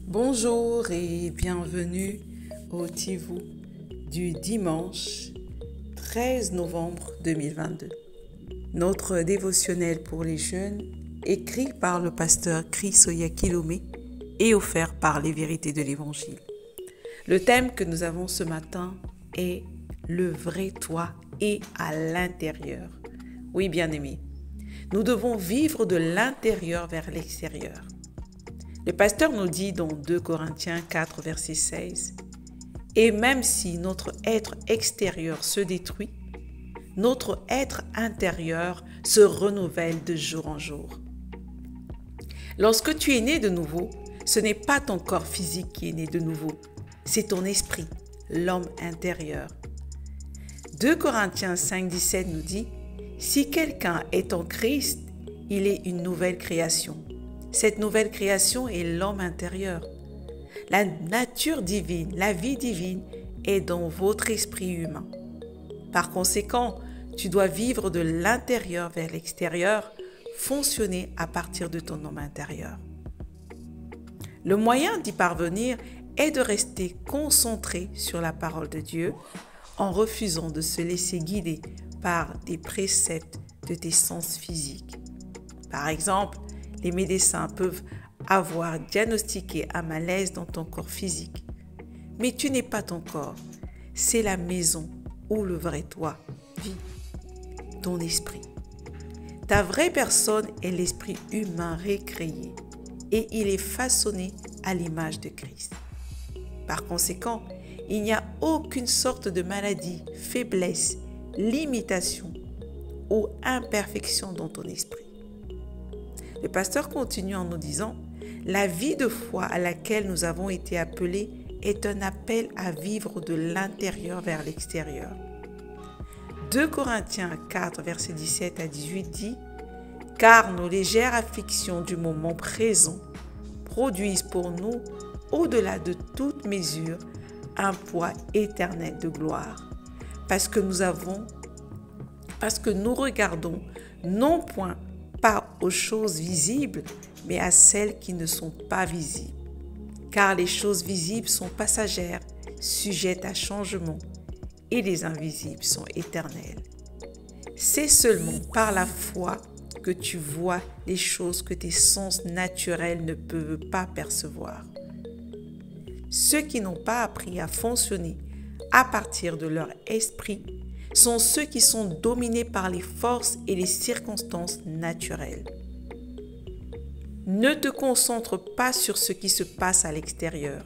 Bonjour et bienvenue au Tivou du dimanche 13 novembre 2022. Notre dévotionnel pour les jeunes, écrit par le pasteur Chris Oyakilome et offert par les vérités de l'Évangile. Le thème que nous avons ce matin est le vrai toi et à l'intérieur. Oui, bien-aimés, nous devons vivre de l'intérieur vers l'extérieur. Le pasteur nous dit dans 2 Corinthiens 4, verset 16, « Et même si notre être extérieur se détruit, notre être intérieur se renouvelle de jour en jour. » Lorsque tu es né de nouveau, ce n'est pas ton corps physique qui est né de nouveau, c'est ton esprit, l'homme intérieur. 2 Corinthiens 5, 17 nous dit, « Si quelqu'un est en Christ, il est une nouvelle création. » Cette nouvelle création est l'homme intérieur. La nature divine, la vie divine est dans votre esprit humain. Par conséquent, tu dois vivre de l'intérieur vers l'extérieur, fonctionner à partir de ton homme intérieur. Le moyen d'y parvenir est de rester concentré sur la parole de Dieu en refusant de se laisser guider par des préceptes de tes sens physiques. Par exemple, les médecins peuvent avoir diagnostiqué un malaise dans ton corps physique. Mais tu n'es pas ton corps. C'est la maison où le vrai toi vit, ton esprit. Ta vraie personne est l'esprit humain récréé et il est façonné à l'image de Christ. Par conséquent, il n'y a aucune sorte de maladie, faiblesse, limitation ou imperfection dans ton esprit. Le pasteur continue en nous disant « La vie de foi à laquelle nous avons été appelés est un appel à vivre de l'intérieur vers l'extérieur. » 2 Corinthiens 4, verset 17 à 18 dit « Car nos légères afflictions du moment présent produisent pour nous, au-delà de toute mesure, un poids éternel de gloire, parce que nous regardons non point pas aux choses visibles, mais à celles qui ne sont pas visibles. Car les choses visibles sont passagères, sujettes à changement, et les invisibles sont éternelles. C'est seulement par la foi que tu vois les choses que tes sens naturels ne peuvent pas percevoir. Ceux qui n'ont pas appris à fonctionner à partir de leur esprit sont ceux qui sont dominés par les forces et les circonstances naturelles. Ne te concentre pas sur ce qui se passe à l'extérieur.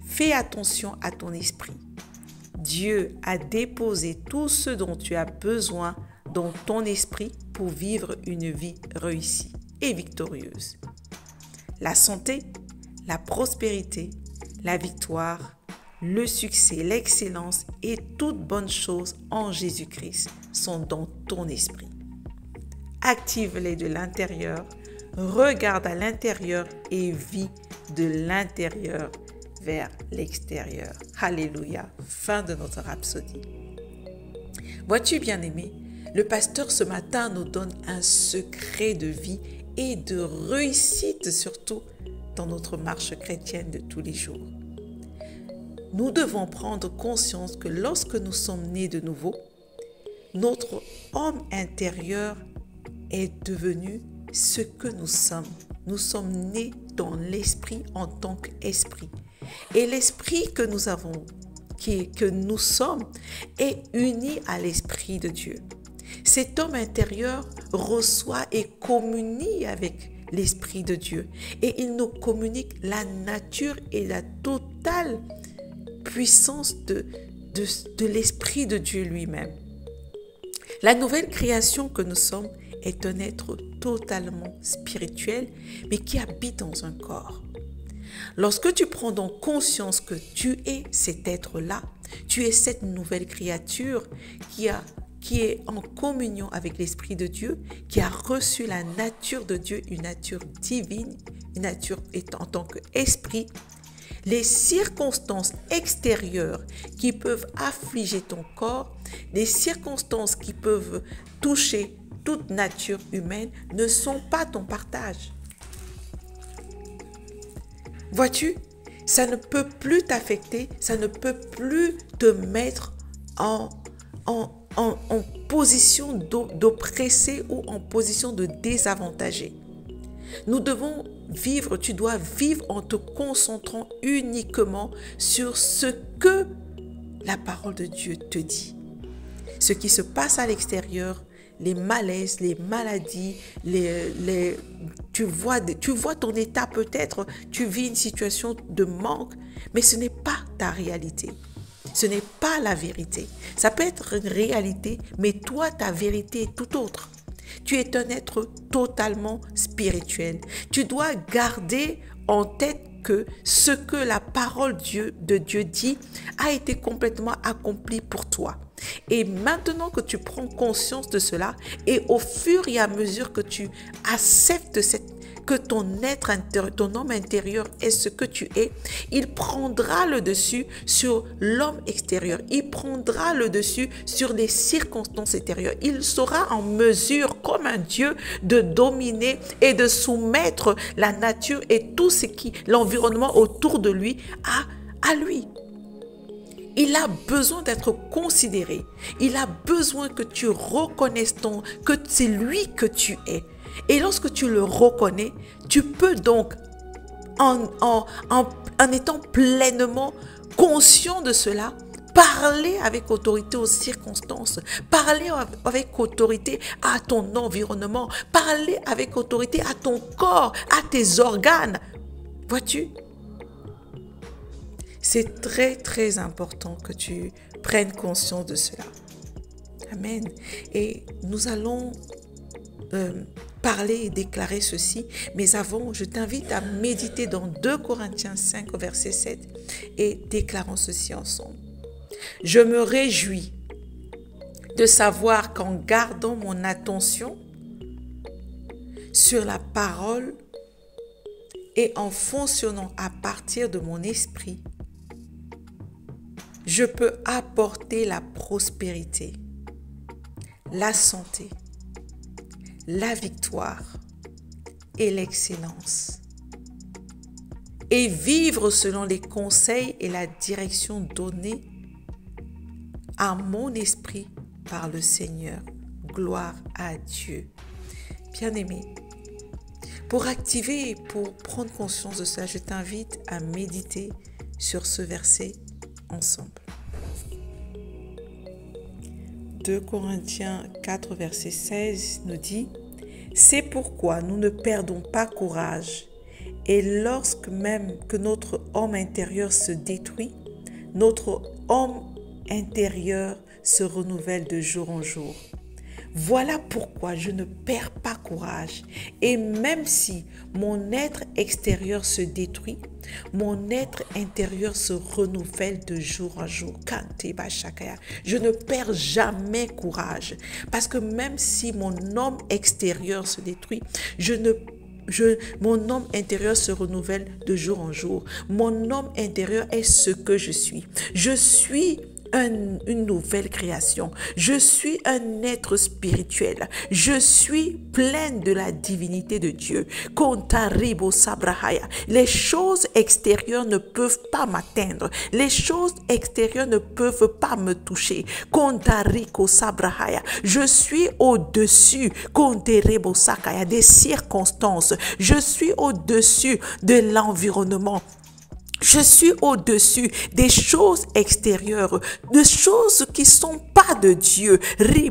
Fais attention à ton esprit. Dieu a déposé tout ce dont tu as besoin dans ton esprit pour vivre une vie réussie et victorieuse. La santé, la prospérité, la victoire, le succès, l'excellence et toutes bonnes choses en Jésus-Christ sont dans ton esprit. Active-les de l'intérieur, regarde à l'intérieur et vis de l'intérieur vers l'extérieur. Alléluia. Fin de notre rhapsodie. Vois-tu, bien-aimé, le pasteur ce matin nous donne un secret de vie et de réussite surtout dans notre marche chrétienne de tous les jours. Nous devons prendre conscience que lorsque nous sommes nés de nouveau, notre homme intérieur est devenu ce que nous sommes. Nous sommes nés dans l'esprit en tant qu'esprit. Et l'esprit que nous avons, que nous sommes, est uni à l'esprit de Dieu. Cet homme intérieur reçoit et communie avec l'esprit de Dieu. Et il nous communique la nature et la totale puissance de l'Esprit de Dieu lui-même. La nouvelle création que nous sommes est un être totalement spirituel, mais qui habite dans un corps. Lorsque tu prends donc conscience que tu es cet être-là, tu es cette nouvelle créature qui est en communion avec l'Esprit de Dieu, qui a reçu la nature de Dieu, une nature divine, une nature en tant qu'esprit, les circonstances extérieures qui peuvent affliger ton corps, les circonstances qui peuvent toucher toute nature humaine ne sont pas ton partage. Vois-tu, ça ne peut plus t'affecter, ça ne peut plus te mettre en position d'oppressé ou en position de désavantagé. Nous devons vivre, tu dois vivre en te concentrant uniquement sur ce que la parole de Dieu te dit. Ce qui se passe à l'extérieur, les malaises, les maladies, tu vois ton état peut-être, tu vis une situation de manque, mais ce n'est pas ta réalité. Ce n'est pas la vérité. Ça peut être une réalité, mais toi, ta vérité est tout autre. Tu es un être totalement spirituel. Tu dois garder en tête que ce que la parole de Dieu dit a été complètement accompli pour toi. Et maintenant que tu prends conscience de cela, et au fur et à mesure que tu acceptes que ton être intérieur, ton homme intérieur est ce que tu es, il prendra le dessus sur l'homme extérieur. Il prendra le dessus sur les circonstances extérieures. Il sera en mesure, comme un Dieu, de dominer et de soumettre la nature et tout ce qui, l'environnement autour de lui, à lui. Il a besoin d'être considéré. Il a besoin que tu reconnaisses que c'est lui que tu es. Et lorsque tu le reconnais, tu peux donc, en étant pleinement conscient de cela, parler avec autorité aux circonstances, parler avec autorité à ton environnement, parler avec autorité à ton corps, à tes organes. Vois-tu? C'est très, très important que tu prennes conscience de cela. Amen. Et nous allons parler et déclarer ceci. Mais avant, je t'invite à méditer dans 2 Corinthiens 5, verset 7 et déclarons ceci ensemble. Je me réjouis de savoir qu'en gardant mon attention sur la parole et en fonctionnant à partir de mon esprit, je peux apporter la prospérité, la santé, la victoire et l'excellence et vivre selon les conseils et la direction donnée à mon esprit par le Seigneur. Gloire à Dieu. Bien-aimé, pour activer et pour prendre conscience de ça, je t'invite à méditer sur ce verset ensemble. 2 Corinthiens 4, verset 16 nous dit « C'est pourquoi nous ne perdons pas courage, et lorsque même que notre homme intérieur se détruit, notre homme intérieur se renouvelle de jour en jour. Voilà pourquoi je ne perds pas courage. Et même si mon être extérieur se détruit, mon être intérieur se renouvelle de jour en jour. Je ne perds jamais courage. Parce que même si mon homme extérieur se détruit, mon homme intérieur se renouvelle de jour en jour. Mon homme intérieur est ce que je suis. Je suis une nouvelle création. Je suis un être spirituel. Je suis pleine de la divinité de Dieu. Les choses extérieures ne peuvent pas m'atteindre. Les choses extérieures ne peuvent pas me toucher. Je suis au-dessus des circonstances. Je suis au-dessus de l'environnement. Je suis au-dessus des choses extérieures, des choses qui sont pas de Dieu. Je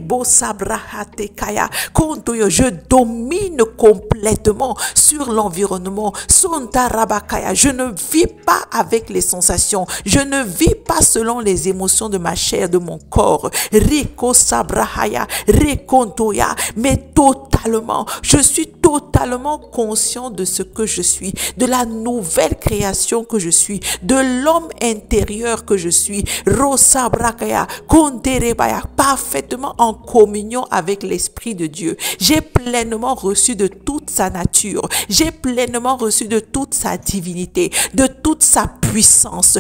domine complètement sur l'environnement. Je ne vis pas avec les sensations. Je ne vis pas selon les émotions de ma chair, de mon corps. Mais totalement, je suis totalement conscient de ce que je suis, de la nouvelle création que je suis, de l'homme intérieur que je suis, parfaitement en communion avec l'Esprit de Dieu. J'ai pleinement reçu de toute sa nature, j'ai pleinement reçu de toute sa divinité, de toute sa puissance.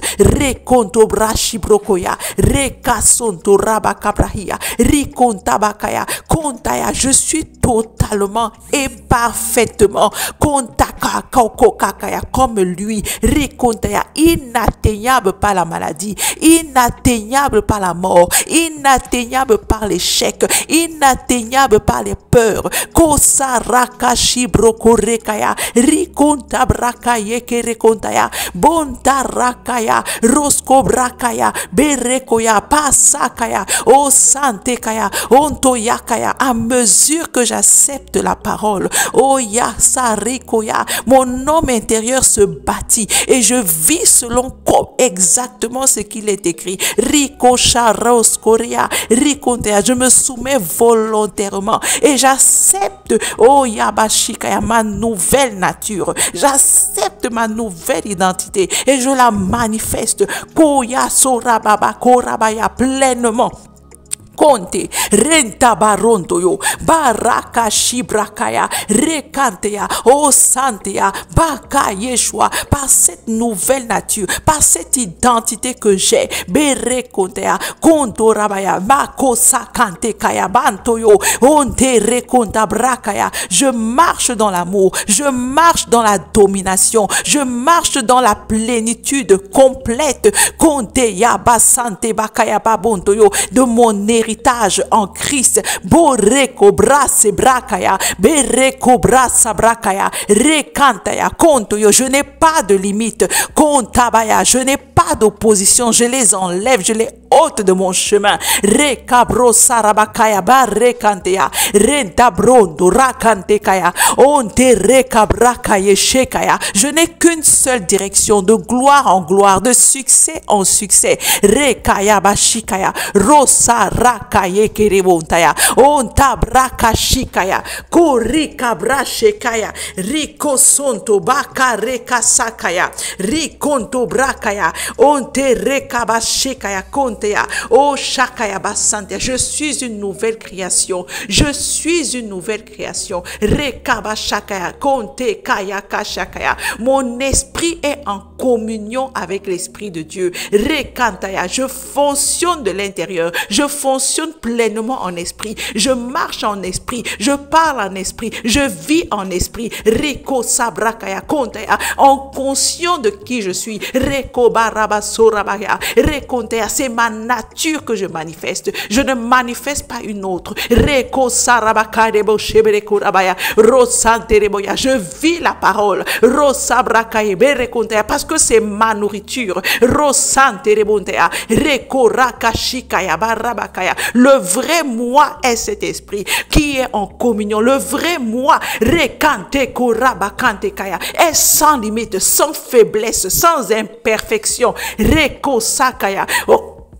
Je suis totalement et parfaitement, comme lui, inatteignable par la maladie, inatteignable par la mort, inatteignable par l'échec, inatteignable par les peurs. Kosarakashi brokorekaya, rikonta brakaye kerekontaya, bontarakaya, roskobrakaya, berekoya, pasakaya, o santekaya, ontoyakaya. À mesure que j'accepte la parole, oh yasarikoya, mon homme intérieur se bâtit et je vis selon exactement ce qu'il est écrit. Rikosharoskoria, rikontea, je me soumets volontairement et j'accepte, oh yabashikaya, ma nouvelle nature. J'accepte ma nouvelle identité et je la manifeste. Koya sorababa korabaya pleinement. Conte, renta baronto yo, baraka shibrakaya, rekantea, o santea, baka yeshua, par cette nouvelle nature, par cette identité que j'ai, berekontea, konto rabaya, mako sakante kaya, banto yo, onte rekonta brakaya. Je marche dans l'amour, je marche dans la domination, je marche dans la plénitude complète, konte ya basante bakaya babonto yo, de mon héritage en Christ. Boreko brase brakaya, bereko brasa brakaya, rekantaya, kontoyo. Je n'ai pas de limite. Kontabaya, je n'ai pas d'opposition. Je les enlève, je les ôte de mon chemin. Rekabro sarabakaya, barekanteya, rentabrondo rakantekaya, onte rekabrakaye shekaya. Je n'ai qu'une seule direction, de gloire en gloire, de succès en succès. Rekaya bashikaya, rosa rakaye kerebontaya, onta brakashikaya, korika brashekaya, riko sonto baka rekasakaya, rikonto brakaya, onte rekabashekaya, konteya, o shakaya basante. Je suis une nouvelle création. Je suis une nouvelle création. Rekabashakaya, konte kaya kashakaya. Mon esprit est en communion avec l'esprit de Dieu. Rekantaya, je fonctionne de l'intérieur. Je fonctionne pleinement en esprit. Je marche en esprit. Je parle en esprit. Je vis en esprit. Reko sabrakaya kontaya, en conscient de qui je suis. Reko baraba sorabaya, rekontaya, c'est ma nature que je manifeste. Je ne manifeste pas une autre. Reko sarabaka debo shebereko rabaya, rosante reboya. Je vis la parole. Rosabrakaya berekontaya, parce que c'est ma nourriture. Rosante rebontea, reko rakashikaya barabakaya. Le vrai moi est cet esprit qui est en communion. Le vrai moi, rekante korabakante kaya, est sans limite, sans faiblesse, sans imperfection. Reko sakaya.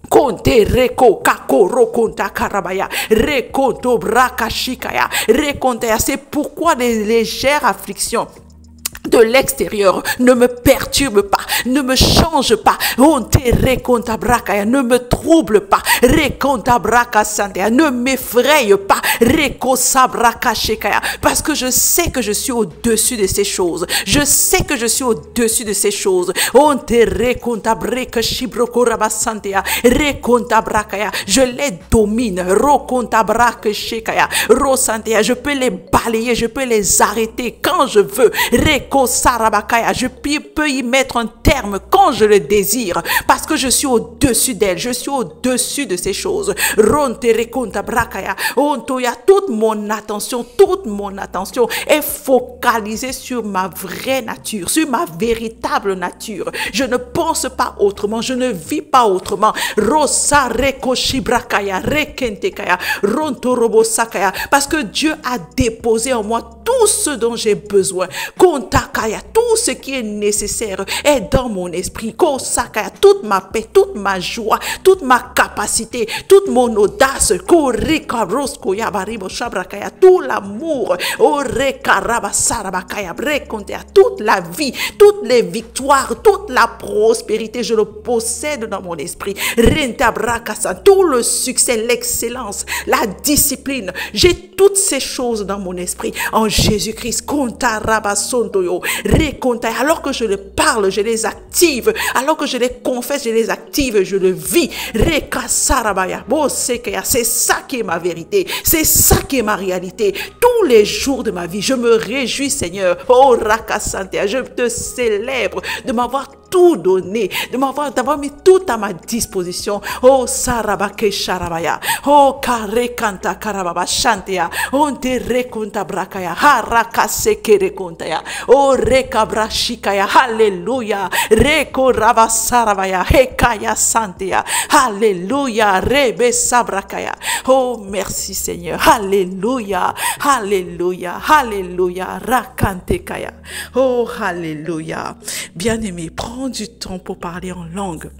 Konte reko kakoro konta karabaya, rekonto brakashikaya, rekontea. C'est pourquoi des légères afflictions de l'extérieur ne me perturbe pas, ne me change pas, ne me trouble pas, ne m'effraie pas, parce que je sais que je suis au-dessus de ces choses. Je sais que je suis au-dessus de ces choses. Je les domine. Je peux les balayer, je peux les arrêter quand je veux. Je peux y mettre un terme quand je le désire, parce que je suis au-dessus d'elle, je suis au-dessus de ces choses. Toute mon attention est focalisée sur ma vraie nature, sur ma véritable nature. Je ne pense pas autrement, je ne vis pas autrement. Parce que Dieu a déposé en moi tout ce dont j'ai besoin. Kontakaya, tout ce qui est nécessaire est dans mon esprit. Kosakaya, toute ma paix, toute ma joie, toute ma capacité, toute mon audace. Korika roskoya baribo shabrakaya, tout l'amour. Orekaraba sarabakaya brekontea, toute la vie, toutes les victoires, toute la prospérité, je le possède dans mon esprit. Renta brakasa, tout le succès, l'excellence, la discipline. J'ai toutes ces choses dans mon esprit en Jésus-Christ. Alors que je le parle, je les active. Alors que je les confesse, je les active, je le vis. C'est ça qui est ma vérité. C'est ça qui est ma réalité. Tous les jours de ma vie, je me réjouis, Seigneur. Oh, Rakasantea, je te célèbre de m'avoir tout donné, d'avoir mis tout à ma disposition. Oh, Sarabake Sharabaya. Oh, Karekanta Karababa Shantea. On te rekonta brakaya. Harakase kerekontaya. Oh, Rekabra Shikaya. Alléluia. Reko Rava Sarabaya. Hekaya Santea. Alléluia. Rebe Sabrakaya. Oh, merci Seigneur. Alléluia. Alléluia. Alléluia. Rakantekaya. Oh, alléluia. Bien-aimé, prends du temps pour parler en langue.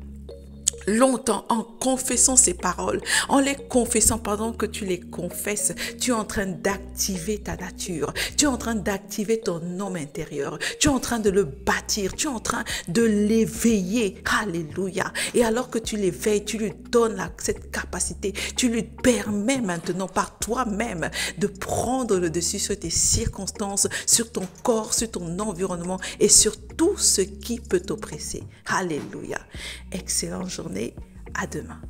Longtemps en confessant ces paroles, en les confessant pendant que tu les confesses, tu es en train d'activer ta nature, tu es en train d'activer ton homme intérieur, tu es en train de le bâtir, tu es en train de l'éveiller. Alléluia. Et alors que tu l'éveilles, tu lui donnes cette capacité, tu lui permets maintenant par toi-même de prendre le dessus sur tes circonstances, sur ton corps, sur ton environnement et sur tout ce qui peut t'oppresser. Alléluia. Excellente journée. À demain.